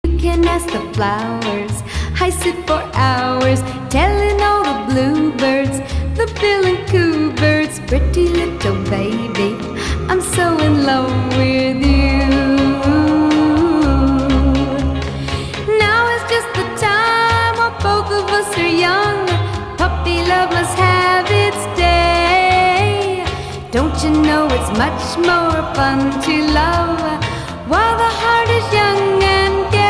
You can ask the flowers. I sit for hours telling all the bluebirds, the bill and coo birds, pretty little baby, I'm so in love with you. Now is just the time while both of us are young. Puppy love must have its day. Don't you know it's much more fun to love while the heart is young and gay?